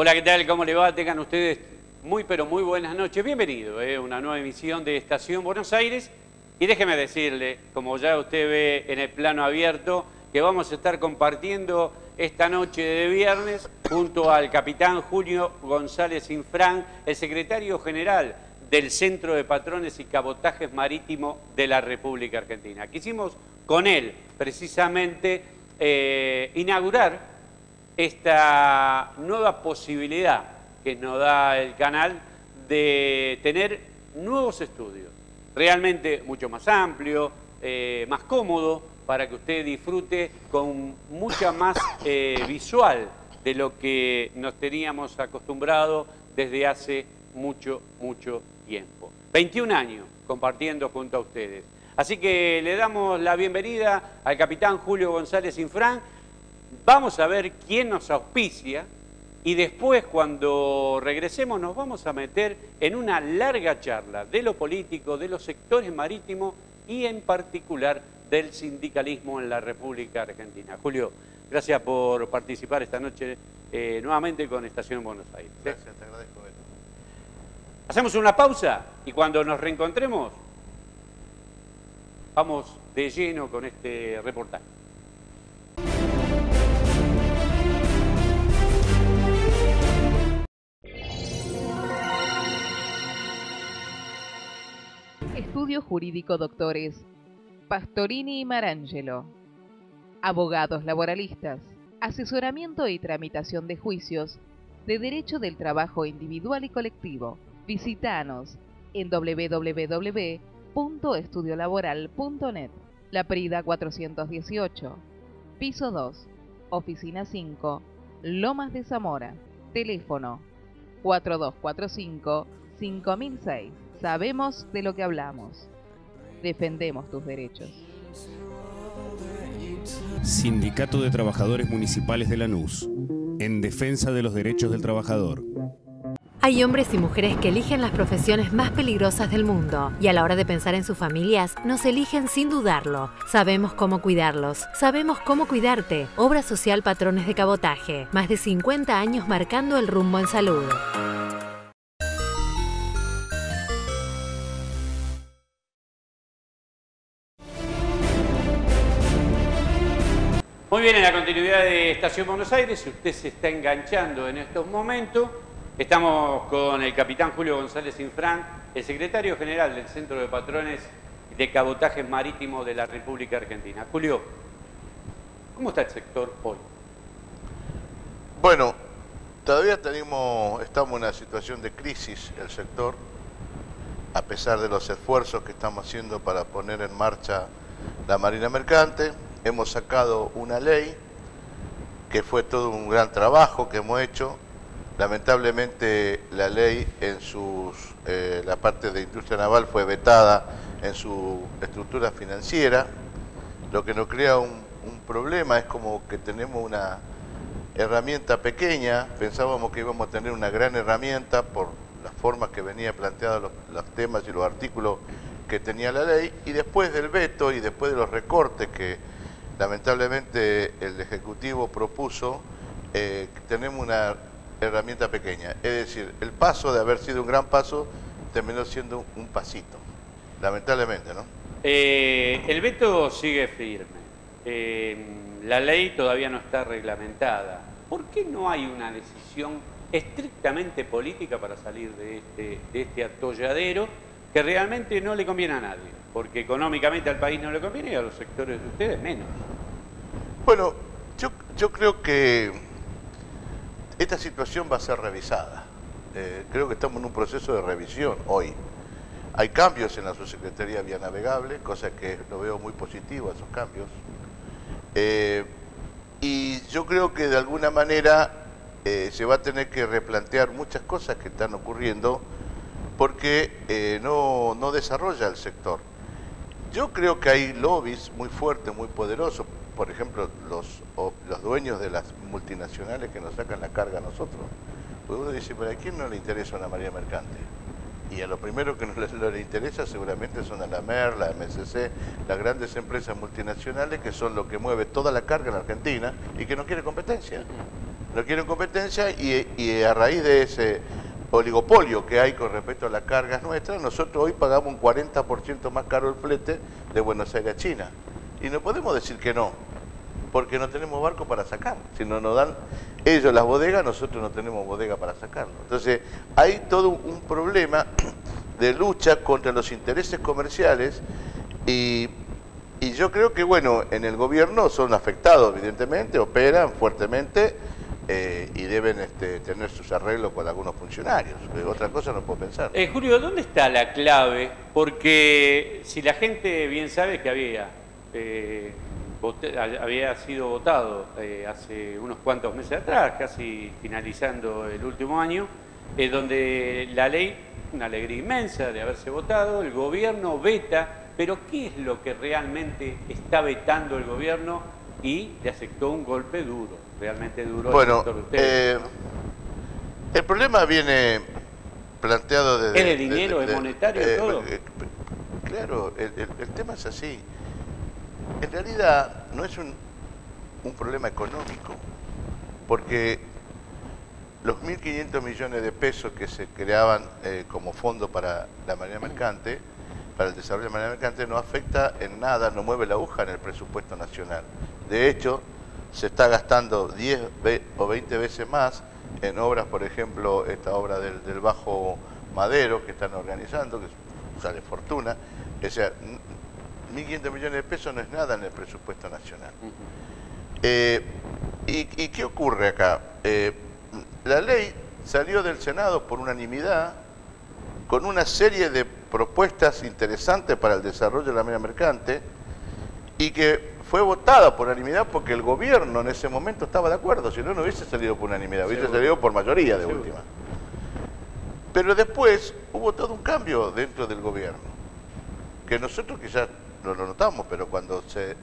Hola, ¿qué tal? ¿Cómo le va? Tengan ustedes muy, pero muy buenas noches. Bienvenido a una nueva emisión de Estación Buenos Aires. Y déjeme decirle, como ya usted ve en el plano abierto, que vamos a estar compartiendo esta noche de viernes junto al capitán Julio González Infran, el secretario general del Centro de Patrones y Cabotajes Marítimos de la República Argentina. Quisimos con él, precisamente, inaugurar esta nueva posibilidad que nos da el canal de tener nuevos estudios, realmente mucho más amplio, más cómodo, para que usted disfrute con mucha más visual de lo que nos teníamos acostumbrado desde hace mucho tiempo. 21 años compartiendo junto a ustedes. Así que le damos la bienvenida al capitán Julio González Infran. Vamos a ver quién nos auspicia y después, cuando regresemos, nos vamos a meter en una larga charla de lo político, de los sectores marítimos y en particular del sindicalismo en la República Argentina. Julio, gracias por participar esta noche nuevamente con Estación Buenos Aires. Gracias, te agradezco, Beto. Hacemos una pausa y cuando nos reencontremos vamos de lleno con este reportaje. Estudio Jurídico Doctores Pastorini y Marangelo. Abogados laboralistas. Asesoramiento y tramitación de juicios de derecho del trabajo individual y colectivo. Visítanos en www.estudiolaboral.net. La Prida 418, piso 2, oficina 5, Lomas de Zamora. Teléfono 4245-5006. Sabemos de lo que hablamos. Defendemos tus derechos. Sindicato de Trabajadores Municipales de Lanús. En defensa de los derechos del trabajador. Hay hombres y mujeres que eligen las profesiones más peligrosas del mundo y a la hora de pensar en sus familias, nos eligen sin dudarlo. Sabemos cómo cuidarlos, sabemos cómo cuidarte. Obra Social Patrones de Cabotaje. Más de 50 años marcando el rumbo en salud. Muy bien, en la continuidad de Estación Buenos Aires, si usted se está enganchando en estos momentos, estamos con el capitán Julio González Infran, el secretario general del Centro de Patrones de Cabotajes Marítimos de la República Argentina. Julio, ¿cómo está el sector hoy? Bueno, todavía estamos en una situación de crisis el sector, a pesar de los esfuerzos que estamos haciendo para poner en marcha la Marina Mercante. Hemos sacado una ley que fue todo un gran trabajo que hemos hecho. Lamentablemente la ley en la parte de industria naval fue vetada en su estructura financiera, lo que nos crea un problema. Es como que tenemos una herramienta pequeña, pensábamos que íbamos a tener una gran herramienta por las formas que venía planteados los temas y los artículos que tenía la ley, y después del veto y después de los recortes que lamentablemente el Ejecutivo propuso, tenemos una herramienta pequeña. Es decir, el paso de haber sido un gran paso terminó siendo un pasito, lamentablemente, ¿no? El veto sigue firme. La ley todavía no está reglamentada. ¿Por qué no hay una decisión estrictamente política para salir de este atolladero que realmente no le conviene a nadie? Porque económicamente al país no le conviene y a los sectores de ustedes menos. Bueno, yo creo que esta situación va a ser revisada. Creo que estamos en un proceso de revisión hoy. Hay cambios en la Subsecretaría de Vía Navegable, cosa que lo veo muy positivo, esos cambios. Y yo creo que de alguna manera se va a tener que replantear muchas cosas que están ocurriendo porque no desarrolla el sector. Yo creo que hay lobbies muy fuertes, muy poderosos. Por ejemplo, los dueños de las multinacionales que nos sacan la carga a nosotros. Pues uno dice, ¿pero a quién no le interesa una marina mercante? Y a lo primero que no le interesa seguramente son a la MER, la MSC, las grandes empresas multinacionales que son lo que mueve toda la carga en Argentina y que no quiere competencia. no quieren competencia y a raíz de ese oligopolio que hay con respecto a las cargas nuestras, nosotros hoy pagamos un 40% más caro el flete de Buenos Aires a China. Y no podemos decir que no, porque no tenemos barco para sacar. Si no nos dan ellos las bodegas, nosotros no tenemos bodega para sacarlo. Entonces, hay todo un problema de lucha contra los intereses comerciales y yo creo que, bueno, en el gobierno son afectados, evidentemente, operan fuertemente, y deben tener sus arreglos con algunos funcionarios. Otra cosa no puedo pensar. Julio, ¿dónde está la clave? Porque si la gente bien sabe que había sido votado hace unos cuantos meses atrás, casi finalizando el último año, donde la ley, una alegría inmensa de haberse votado, el gobierno veta, pero ¿qué es lo que realmente está vetando el gobierno y le aceptó un golpe duro? Realmente duro. Bueno, al sector de ustedes. El problema viene planteado desde... ¿Es de dinero, es monetario todo? Claro, el tema es así. En realidad no es un problema económico, porque los 1.500 millones de pesos que se creaban como fondo para la marina mercante, para el desarrollo de la marina mercante, no afecta en nada, no mueve la aguja en el presupuesto nacional. De hecho, se está gastando 10 o 20 veces más en obras, por ejemplo, esta obra del Bajo Madero que están organizando, que sale fortuna. O sea, 1.500 millones de pesos no es nada en el presupuesto nacional. ¿Y qué ocurre acá? La ley salió del Senado por unanimidad, con una serie de propuestas interesantes para el desarrollo de la marina mercante, y que fue votada por unanimidad porque el gobierno en ese momento estaba de acuerdo, si no, no hubiese salido por unanimidad, hubiese salido por mayoría de última. Pero después hubo todo un cambio dentro del gobierno, que nosotros quizás no lo notamos, pero cuando se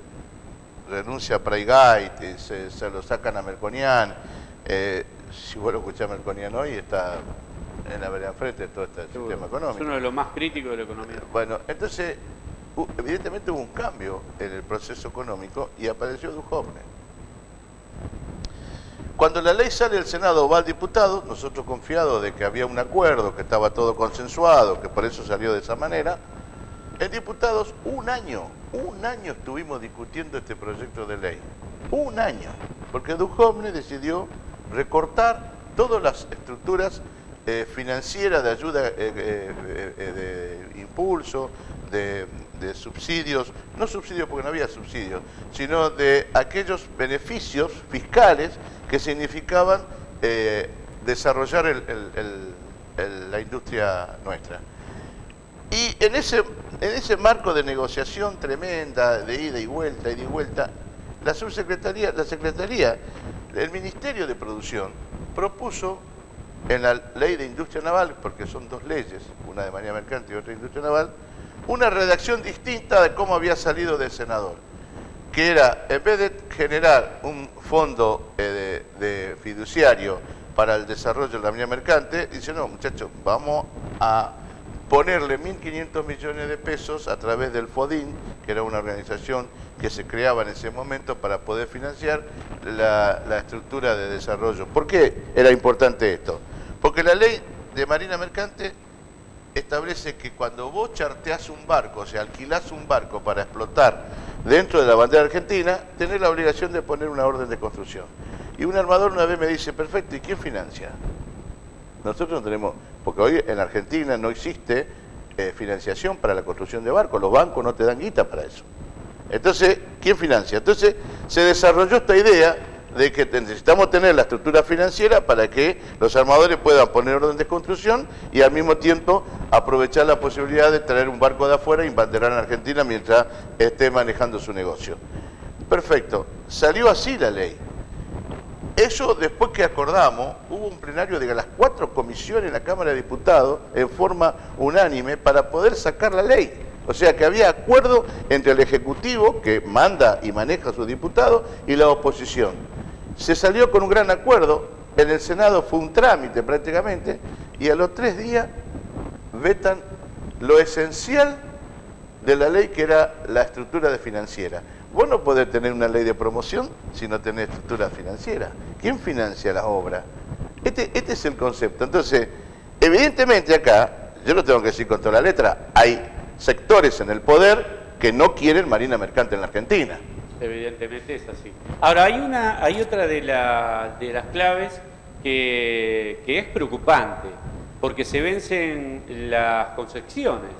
renuncia a Praigait y se lo sacan a Melconian, si vos lo escuchás a Melconian hoy, está en la vereda frente de todo este sistema económico. Es uno de los más críticos de la economía. Bueno, entonces, evidentemente hubo un cambio en el proceso económico y apareció Duhovne. Cuando la ley sale del Senado va al diputado, nosotros confiados de que había un acuerdo, que estaba todo consensuado, que por eso salió de esa manera, en diputados un año estuvimos discutiendo este proyecto de ley. Un año, porque Duhovne decidió recortar todas las estructuras financieras de ayuda, de impulso, de subsidios, no subsidios porque no había subsidios, sino de aquellos beneficios fiscales que significaban desarrollar la industria nuestra. Y en ese marco de negociación tremenda, de ida y vuelta, la Secretaría, el Ministerio de Producción propuso en la Ley de Industria Naval, porque son dos leyes, una de marina mercante y otra de industria naval, una redacción distinta de cómo había salido del senador, que era, en vez de generar un fondo de fiduciario para el desarrollo de la marina mercante, dice, no, muchachos, vamos a ponerle 1.500 millones de pesos a través del FODIN, que era una organización que se creaba en ese momento para poder financiar la estructura de desarrollo. ¿Por qué era importante esto? Porque la ley de marina mercante establece que cuando vos charteás un barco, o sea, alquilás un barco para explotar dentro de la bandera argentina, tenés la obligación de poner una orden de construcción. Y un armador una vez me dice, perfecto, ¿y quién financia? Nosotros no tenemos, porque hoy en Argentina no existe financiación para la construcción de barcos, los bancos no te dan guita para eso. Entonces, ¿quién financia? Entonces se desarrolló esta idea de que necesitamos tener la estructura financiera para que los armadores puedan poner orden de construcción y al mismo tiempo aprovechar la posibilidad de traer un barco de afuera y embanderar en Argentina mientras esté manejando su negocio. Perfecto, salió así la ley. Eso después que acordamos, hubo un plenario de las 4 comisiones en la Cámara de Diputados en forma unánime para poder sacar la ley. O sea que había acuerdo entre el Ejecutivo, que manda y maneja a sus diputados, y la oposición. Se salió con un gran acuerdo, en el Senado fue un trámite prácticamente, y a los 3 días vetan lo esencial de la ley, que era la estructura de financiera. Vos no podés tener una ley de promoción si no tenés estructura financiera. ¿Quién financia las obras? Este es el concepto. Entonces, evidentemente acá, yo lo tengo que decir con toda la letra, hay sectores en el poder que no quieren marina mercante en la Argentina. Evidentemente es así. Ahora, hay otra de las claves que es preocupante, porque se vencen las concesiones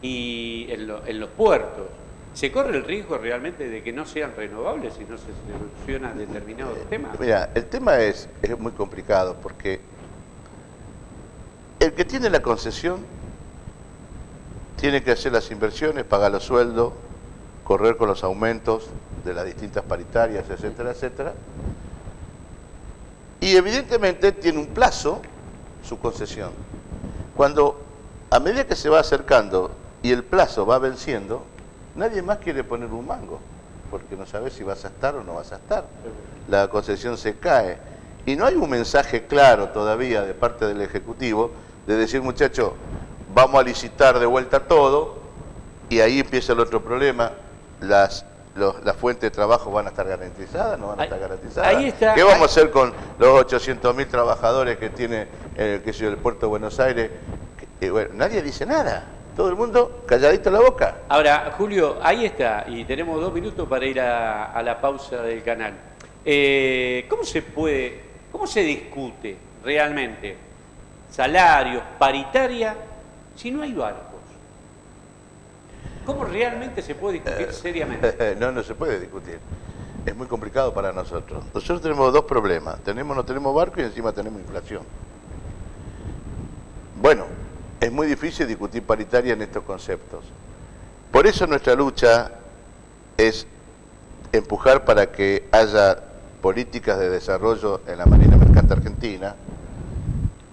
y en los puertos. ¿Se corre el riesgo realmente de que no sean renovables si no se solucionan determinados temas? Mira, el tema es muy complicado porque el que tiene la concesión tiene que hacer las inversiones, pagar los sueldos, correr con los aumentos de las distintas paritarias, etcétera, etcétera. Y evidentemente tiene un plazo su concesión. Cuando, a medida que se va acercando y el plazo va venciendo, nadie más quiere poner un mango, porque no sabe si vas a estar o no vas a estar. La concesión se cae. Y no hay un mensaje claro todavía de parte del Ejecutivo de decir, muchachos, vamos a licitar de vuelta todo, y ahí empieza el otro problema. Las fuentes de trabajo van a estar garantizadas, no van a estar garantizadas. Ahí está, ¿Qué vamos a hacer con los 800.000 trabajadores que tiene el puerto de Buenos Aires? Bueno, nadie dice nada. Todo el mundo calladito la boca. Ahora, Julio, ahí está, y tenemos 2 minutos para ir a la pausa del canal. ¿Cómo se discute realmente salarios, paritaria, si no hay barcos? ¿Cómo realmente se puede discutir seriamente? No se puede discutir. Es muy complicado para nosotros. Nosotros tenemos 2 problemas. No tenemos barco y encima tenemos inflación. Bueno, es muy difícil discutir paritaria en estos conceptos. Por eso nuestra lucha es empujar para que haya políticas de desarrollo en la Marina Mercante Argentina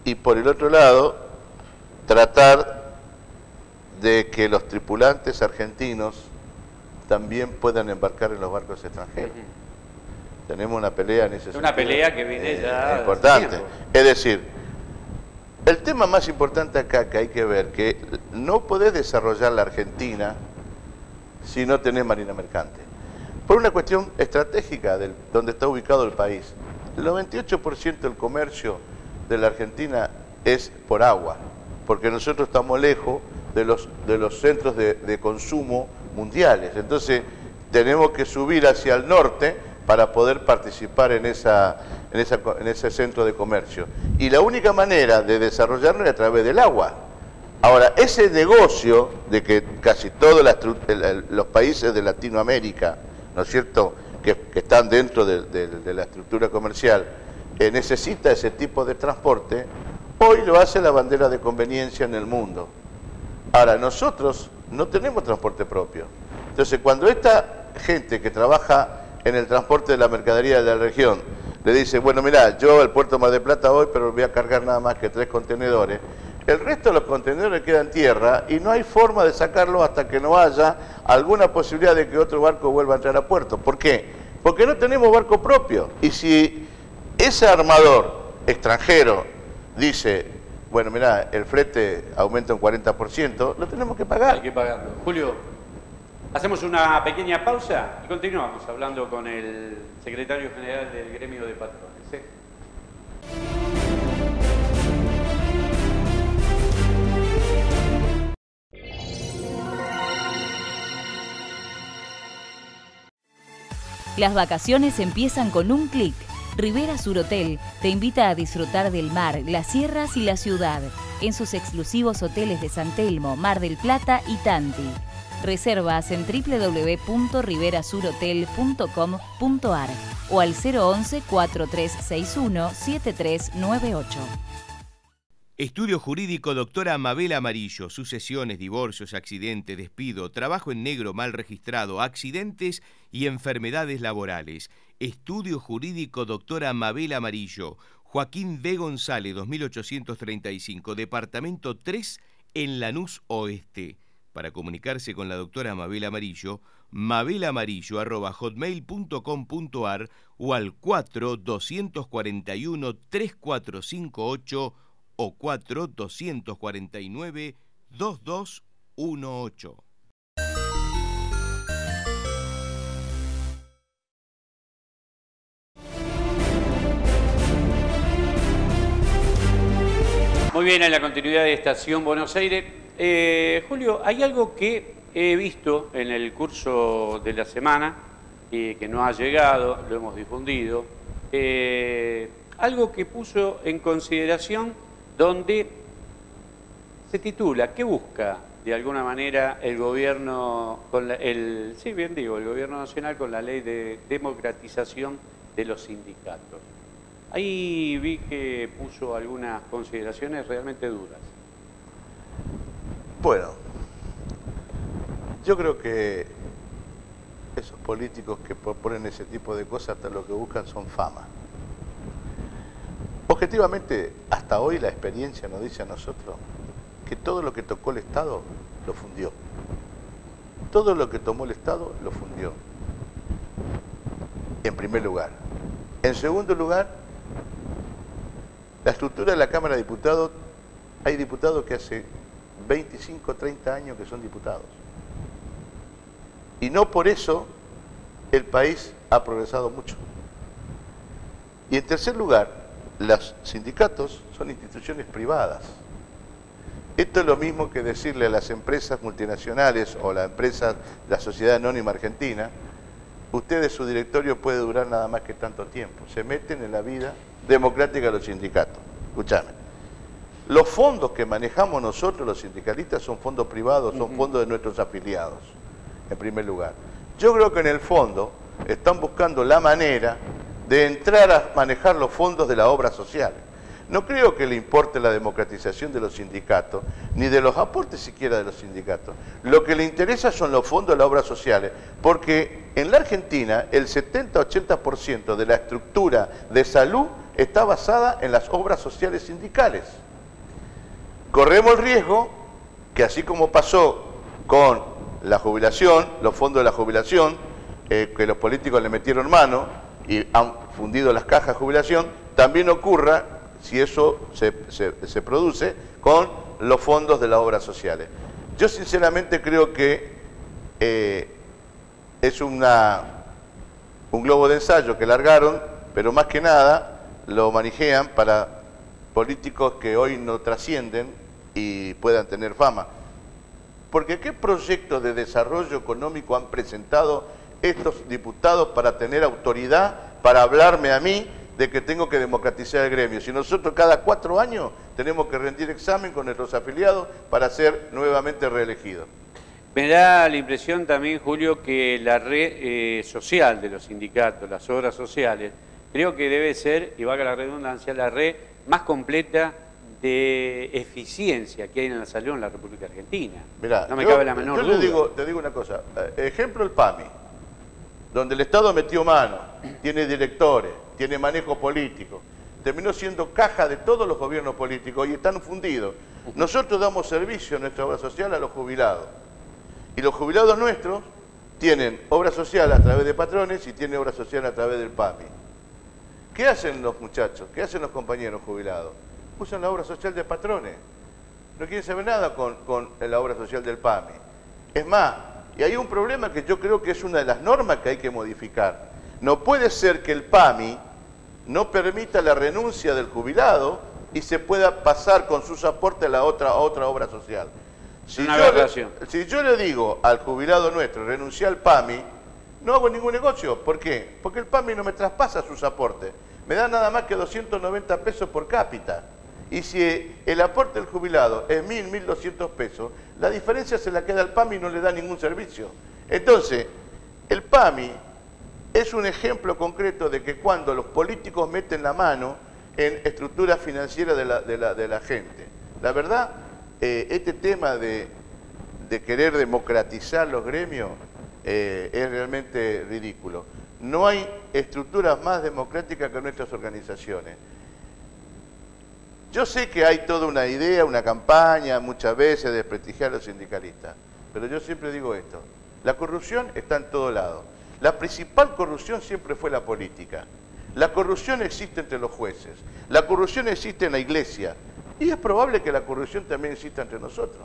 y por el otro lado tratar de que los tripulantes argentinos también puedan embarcar en los barcos extranjeros. Tenemos una pelea en ese sentido. Una pelea que viene ya importante. Es decir, el tema más importante acá que hay que ver, que no podés desarrollar la Argentina si no tenés marina mercante. Por una cuestión estratégica de donde está ubicado el país. El 98% del comercio de la Argentina es por agua, porque nosotros estamos lejos de los centros de consumo mundiales. Entonces tenemos que subir hacia el norte para poder participar en ese centro de comercio. Y la única manera de desarrollarlo es a través del agua. Ahora, ese negocio de que casi todos los países de Latinoamérica, ¿no es cierto?, que están dentro de la estructura comercial, necesita ese tipo de transporte, hoy lo hace la bandera de conveniencia en el mundo. Ahora, nosotros no tenemos transporte propio. Entonces, cuando esta gente que trabaja en el transporte de la mercadería de la región le dice, bueno, mira, yo al puerto Mar del Plata voy, pero voy a cargar nada más que 3 contenedores, el resto de los contenedores quedan en tierra y no hay forma de sacarlos hasta que no haya alguna posibilidad de que otro barco vuelva a entrar a puerto. ¿Por qué? Porque no tenemos barco propio. Y si ese armador extranjero dice, bueno, mira, el flete aumenta un 40%, lo tenemos que pagar. Hay que pagarlo. Julio, hacemos una pequeña pausa y continuamos hablando con el secretario general del gremio de patrones. Las vacaciones empiezan con un clic. Rivera Sur Hotel te invita a disfrutar del mar, las sierras y la ciudad en sus exclusivos hoteles de San Telmo, Mar del Plata y Tanti. Reservas en www.riverasurhotel.com.ar o al 011-4361-7398. Estudio Jurídico Doctora Mabel Amarillo. Sucesiones, divorcios, accidente, despido, trabajo en negro mal registrado, accidentes y enfermedades laborales. Estudio Jurídico Doctora Mabel Amarillo. Joaquín B. González, 2835, Departamento 3, en Lanús Oeste. Para comunicarse con la doctora Mabel Amarillo, mabelamarillo@hotmail.com.ar o al 4-241-3458 o 4-249-2218. bien, en la continuidad de Estación Buenos Aires. Julio, hay algo que he visto en el curso de la semana, que no ha llegado, lo hemos difundido, algo que puso en consideración donde se titula, ¿qué busca de alguna manera el gobierno, el gobierno nacional con la ley de democratización de los sindicatos? Ahí vi que puso algunas consideraciones realmente duras. Bueno, yo creo que esos políticos que proponen ese tipo de cosas hasta lo que buscan son fama. Objetivamente, hasta hoy la experiencia nos dice a nosotros que todo lo que tocó el Estado lo fundió. Todo lo que tomó el Estado lo fundió. En primer lugar. En segundo lugar, la estructura de la Cámara de Diputados, hay diputados que hace 25, 30 años que son diputados. Y no por eso el país ha progresado mucho. Y en tercer lugar, los sindicatos son instituciones privadas. Esto es lo mismo que decirle a las empresas multinacionales o la Sociedad Anónima Argentina, ustedes, su directorio puede durar nada más que tanto tiempo. Se meten en la vida democrática de los sindicatos. Escúchame. Los fondos que manejamos nosotros, los sindicalistas, son fondos privados, son fondos de nuestros afiliados, en primer lugar. Yo creo que en el fondo están buscando la manera de entrar a manejar los fondos de la obra social. No creo que le importe la democratización de los sindicatos, ni de los aportes siquiera de los sindicatos. Lo que le interesa son los fondos de las obras sociales, porque en la Argentina el 70-80% de la estructura de salud está basada en las obras sociales sindicales. Corremos el riesgo que, así como pasó con la jubilación, los fondos de la jubilación, que los políticos le metieron mano y han fundido las cajas de jubilación, también ocurra, si eso se produce, con los fondos de las obras sociales. Yo sinceramente creo que es un globo de ensayo que largaron, pero más que nada lo manejan para políticos que hoy no trascienden y puedan tener fama. Porque ¿qué proyectos de desarrollo económico han presentado estos diputados para tener autoridad, para hablarme a mí de que tengo que democratizar el gremio? Si nosotros cada 4 años tenemos que rendir examen con nuestros afiliados para ser nuevamente reelegidos. Me da la impresión también, Julio, que la red social de los sindicatos, las obras sociales, creo que debe ser, y valga la redundancia, la red más completa de eficiencia que hay en la salud en la República Argentina. Mirá, no me cabe la menor duda. Te digo una cosa. Ejemplo, el PAMI, donde el Estado metió mano, tiene directores, tiene manejo político, terminó siendo caja de todos los gobiernos políticos y están fundidos. Nosotros damos servicio a nuestra obra social a los jubilados. Y los jubilados nuestros tienen obra social a través de patrones y tienen obra social a través del PAMI. ¿Qué hacen los muchachos? ¿Qué hacen los compañeros jubilados? Usan la obra social de patrones. No quieren saber nada con la obra social del PAMI. Es más, y hay un problema que yo creo que es una de las normas que hay que modificar. No puede ser que el PAMI no permita la renuncia del jubilado y se pueda pasar con sus aportes a otra obra social. Si yo le digo al jubilado nuestro, renunciar al PAMI, no hago ningún negocio. ¿Por qué? Porque el PAMI no me traspasa sus aportes. Me da nada más que 290 pesos por cápita. Y si el aporte del jubilado es 1.000, 1.200 pesos, la diferencia se la queda al PAMI y no le da ningún servicio. Entonces, el PAMI es un ejemplo concreto de que cuando los políticos meten la mano en estructuras financieras de la gente. La verdad, este tema de querer democratizar los gremios es realmente ridículo. No hay estructuras más democráticas que nuestras organizaciones. Yo sé que hay toda una idea, una campaña, muchas veces, de desprestigiar a los sindicalistas, pero yo siempre digo esto, la corrupción está en todo lado. La principal corrupción siempre fue la política. La corrupción existe entre los jueces, la corrupción existe en la iglesia, y es probable que la corrupción también exista entre nosotros.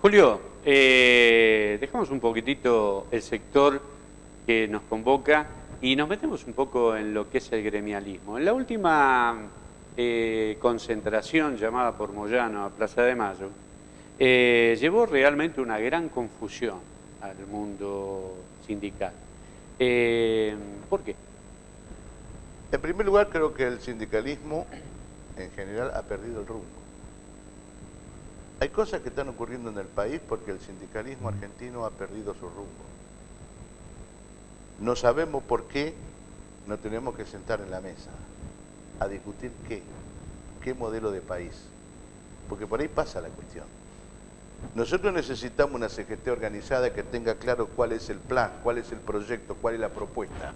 Julio, dejamos un poquitito el sector que nos convoca y nos metemos un poco en lo que es el gremialismo. En la última concentración llamada por Moyano a Plaza de Mayo, llevó realmente una gran confusión al mundo sindical. ¿Por qué? En primer lugar, creo que el sindicalismo en general ha perdido el rumbo. Hay cosas que están ocurriendo en el país porque el sindicalismo argentino ha perdido su rumbo. No sabemos por qué nos tenemos que sentar en la mesa a discutir qué modelo de país, porque por ahí pasa la cuestión. Nosotros necesitamos una CGT organizada que tenga claro cuál es el plan, cuál es el proyecto, cuál es la propuesta,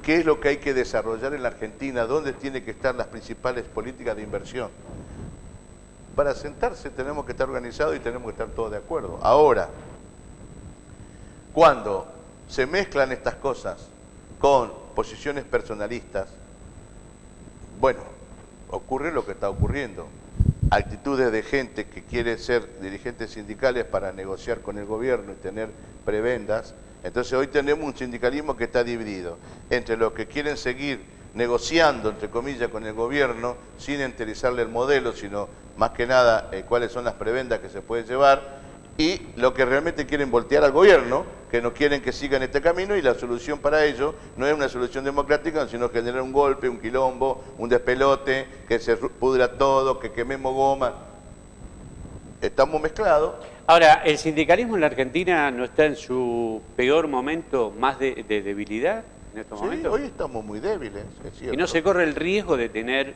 qué es lo que hay que desarrollar en la Argentina, dónde tienen que estar las principales políticas de inversión. Para sentarse tenemos que estar organizados y tenemos que estar todos de acuerdo. Ahora, cuando se mezclan estas cosas con posiciones personalistas, bueno, ocurre lo que está ocurriendo. Actitudes de gente que quiere ser dirigentes sindicales para negociar con el gobierno y tener prebendas. Entonces hoy tenemos un sindicalismo que está dividido entre los que quieren seguir negociando, entre comillas, con el gobierno sin interesarle el modelo, sino más que nada cuáles son las prebendas que se pueden llevar, y los que realmente quieren voltear al gobierno, que no quieren que sigan este camino, y la solución para ello no es una solución democrática, sino generar un golpe, un quilombo, un despelote, que se pudra todo, que quememos goma. Estamos mezclados. Ahora, ¿el sindicalismo en la Argentina no está en su peor momento más de debilidad en estos momentos? Hoy estamos muy débiles, es cierto. ¿Y no se corre el riesgo de tener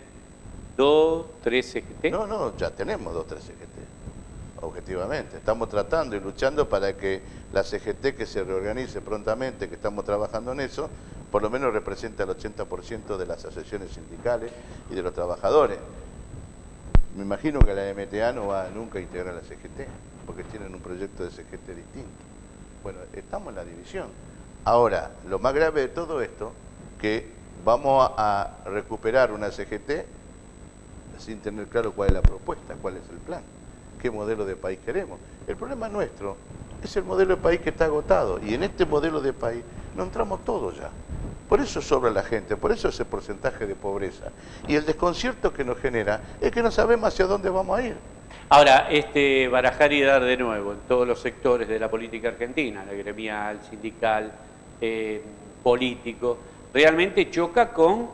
2, 3 CGT? No, ya tenemos 2, 3 CGT. Objetivamente, estamos tratando y luchando para que la CGT que se reorganice prontamente, que estamos trabajando en eso, por lo menos represente al 80% de las asociaciones sindicales y de los trabajadores. Me imagino que la MTA no va nunca a integrar la CGT, porque tienen un proyecto de CGT distinto. Bueno, estamos en la división. Ahora, lo más grave de todo esto, que vamos a recuperar una CGT sin tener claro cuál es la propuesta, cuál es el plan, qué modelo de país queremos. El problema nuestro es el modelo de país que está agotado, y en este modelo de país no entramos todos ya. Por eso sobra la gente, por eso ese porcentaje de pobreza. Y el desconcierto que nos genera es que no sabemos hacia dónde vamos a ir. Ahora, barajar y dar de nuevo en todos los sectores de la política argentina, la gremial, sindical, político, realmente choca con,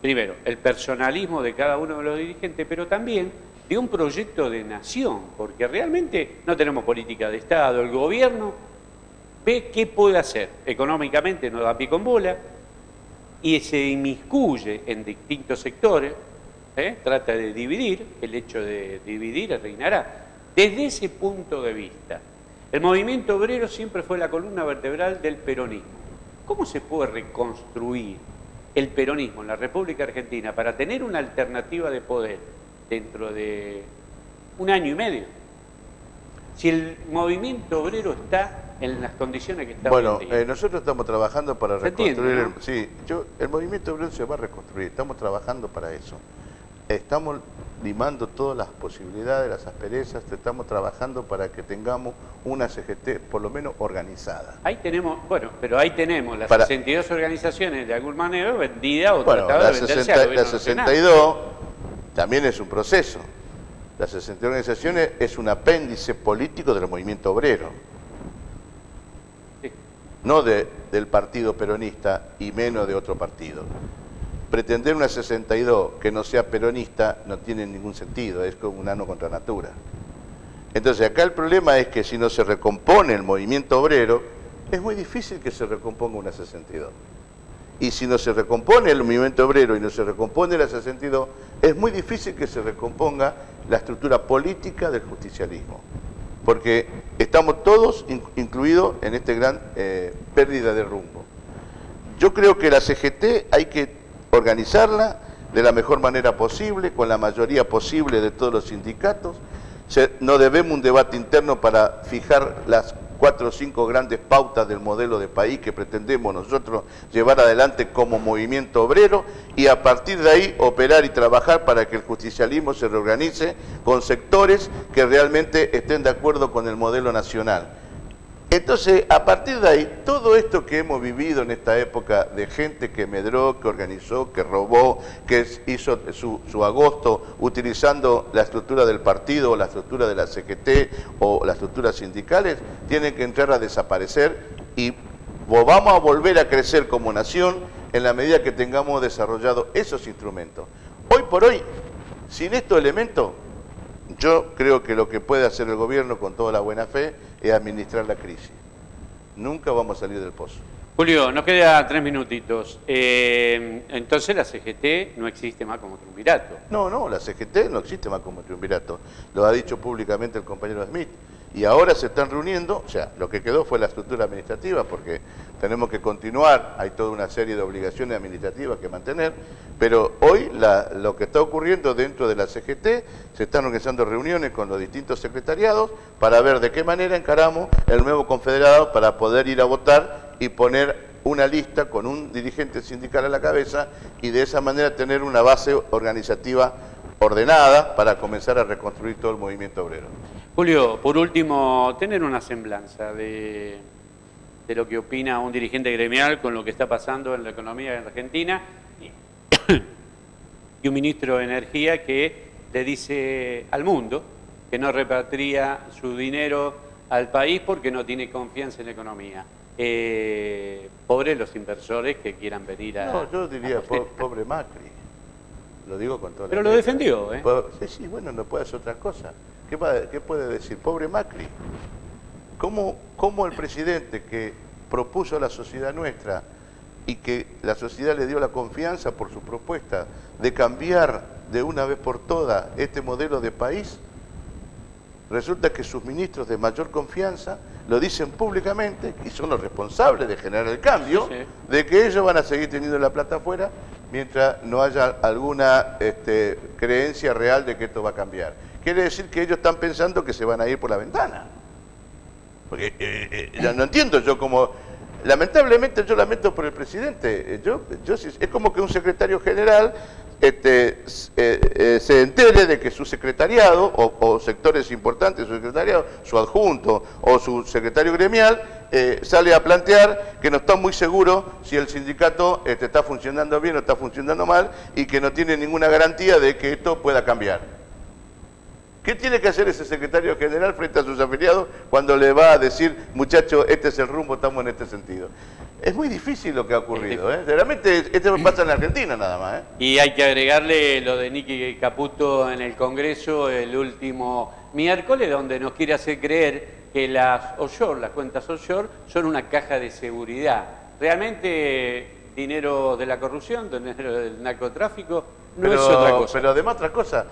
primero, el personalismo de cada uno de los dirigentes, pero también de un proyecto de nación, porque realmente no tenemos política de Estado. El gobierno ve qué puede hacer económicamente, no da pie con bola, y se inmiscuye en distintos sectores, trata de dividir, el hecho de dividir reinará. Desde ese punto de vista, el movimiento obrero siempre fue la columna vertebral del peronismo. ¿Cómo se puede reconstruir el peronismo en la República Argentina para tener una alternativa de poder dentro de 1 año y medio? Si el movimiento obrero está en las condiciones que está hoy en día. Nosotros estamos trabajando para reconstruir... ¿no? El movimiento obrero se va a reconstruir, estamos trabajando para eso. Estamos limando todas las posibilidades, las asperezas, estamos trabajando para que tengamos una CGT por lo menos organizada. Ahí tenemos, pero ahí tenemos las 62 organizaciones de alguna manera vendidas o tratadas de venderse al gobierno la 62 también es un proceso. Las 62 organizaciones es un apéndice político del movimiento obrero. Sí. No del partido peronista y menos de otro partido. Pretender una 62 que no sea peronista no tiene ningún sentido, es como un ano contra natura. Entonces acá el problema es que si no se recompone el movimiento obrero, es muy difícil que se recomponga una 62. Y si no se recompone el movimiento obrero y no se recompone la 62, es muy difícil que se recomponga la estructura política del justicialismo. Porque estamos todos incluidos en este gran pérdida de rumbo. Yo creo que la CGT hay que organizarla de la mejor manera posible, con la mayoría posible de todos los sindicatos. No debemos un debate interno para fijar las 4 o 5 grandes pautas del modelo de país que pretendemos nosotros llevar adelante como movimiento obrero, y a partir de ahí operar y trabajar para que el justicialismo se reorganice con sectores que realmente estén de acuerdo con el modelo nacional. Entonces, a partir de ahí, todo esto que hemos vivido en esta época de gente que medró, que organizó, que robó, que hizo su agosto utilizando la estructura del partido o la estructura de la CGT o las estructuras sindicales, tienen que entrar a desaparecer y vamos a volver a crecer como nación en la medida que tengamos desarrollado esos instrumentos. Hoy por hoy, sin estos elementos, yo creo que lo que puede hacer el gobierno con toda la buena fe es administrar la crisis. Nunca vamos a salir del pozo. Julio, nos queda 3 minutitos. Entonces la CGT no existe más como triunvirato. No, la CGT no existe más como triunvirato. Lo ha dicho públicamente el compañero Smith. Y ahora se están reuniendo, o sea, lo que quedó fue la estructura administrativa, porque tenemos que continuar, hay toda una serie de obligaciones administrativas que mantener, pero hoy lo que está ocurriendo dentro de la CGT, se están organizando reuniones con los distintos secretariados para ver de qué manera encaramos el nuevo confederado para poder ir a votar y poner una lista con un dirigente sindical a la cabeza y de esa manera tener una base organizativa ordenada para comenzar a reconstruir todo el movimiento obrero. Julio, por último, tener una semblanza de lo que opina un dirigente gremial con lo que está pasando en la economía en Argentina y un ministro de Energía que le dice al mundo que no repatria su dinero al país porque no tiene confianza en la economía. Pobres los inversores que quieran venir a... No, yo diría pobre Macri. Lo digo con toda la... Pero lo defendió, ¿eh? Sí, bueno, no puede hacer otra cosa. ¿Qué puede decir? Pobre Macri. ¿Cómo el presidente que propuso a la sociedad nuestra y que la sociedad le dio la confianza por su propuesta de cambiar de una vez por todas este modelo de país, resulta que sus ministros de mayor confianza lo dicen públicamente y son los responsables de generar el cambio, sí, de que ellos van a seguir teniendo la plata afuera mientras no haya alguna creencia real de que esto va a cambiar? Quiere decir que ellos están pensando que se van a ir por la ventana. Porque no entiendo yo como... Lamentablemente yo lamento por el presidente. Es como que un secretario general se entere de que su secretariado o sectores importantes de su secretariado, su adjunto o su secretario gremial sale a plantear que no está muy seguro si el sindicato está funcionando bien o está funcionando mal y que no tiene ninguna garantía de que esto pueda cambiar. ¿Qué tiene que hacer ese secretario general frente a sus afiliados cuando le va a decir, muchachos, este es el rumbo, estamos en este sentido? Es muy difícil lo que ha ocurrido, ¿eh? Realmente esto pasa en la Argentina nada más, ¿eh? Y hay que agregarle lo de Nicky Caputo en el Congreso el último miércoles, donde nos quiere hacer creer que las offshore, las cuentas offshore, son una caja de seguridad. Realmente dinero de la corrupción, dinero del narcotráfico, no es otra cosa. Pero además otra cosa,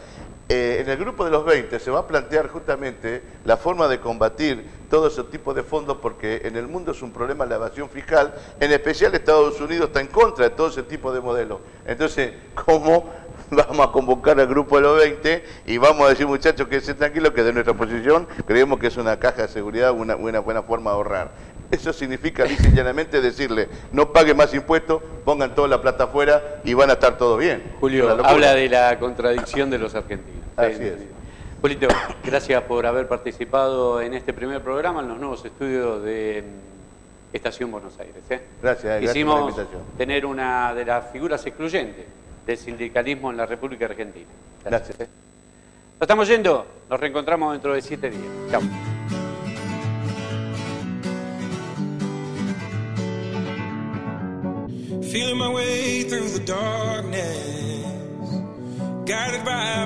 en el grupo de los 20 se va a plantear justamente la forma de combatir todo ese tipo de fondos, porque en el mundo es un problema la evasión fiscal, en especial Estados Unidos está en contra de todo ese tipo de modelos. Entonces, ¿cómo vamos a convocar al grupo de los 20 y vamos a decir, muchachos, quédense tranquilos que de nuestra posición creemos que es una caja de seguridad, una buena forma de ahorrar? Eso significa, lisa y llanamente, decirle, no paguen más impuestos, pongan toda la plata afuera y van a estar todo bien. Julio, habla de la contradicción de los argentinos. Así es. Julito, gracias por haber participado en este primer programa en los nuevos estudios de Estación Buenos Aires. Gracias por la invitación. Tener una de las figuras excluyentes del sindicalismo en la República Argentina. Gracias. Nos estamos yendo, nos reencontramos dentro de 7 días. Chao. Feeling my way through the darkness, guided by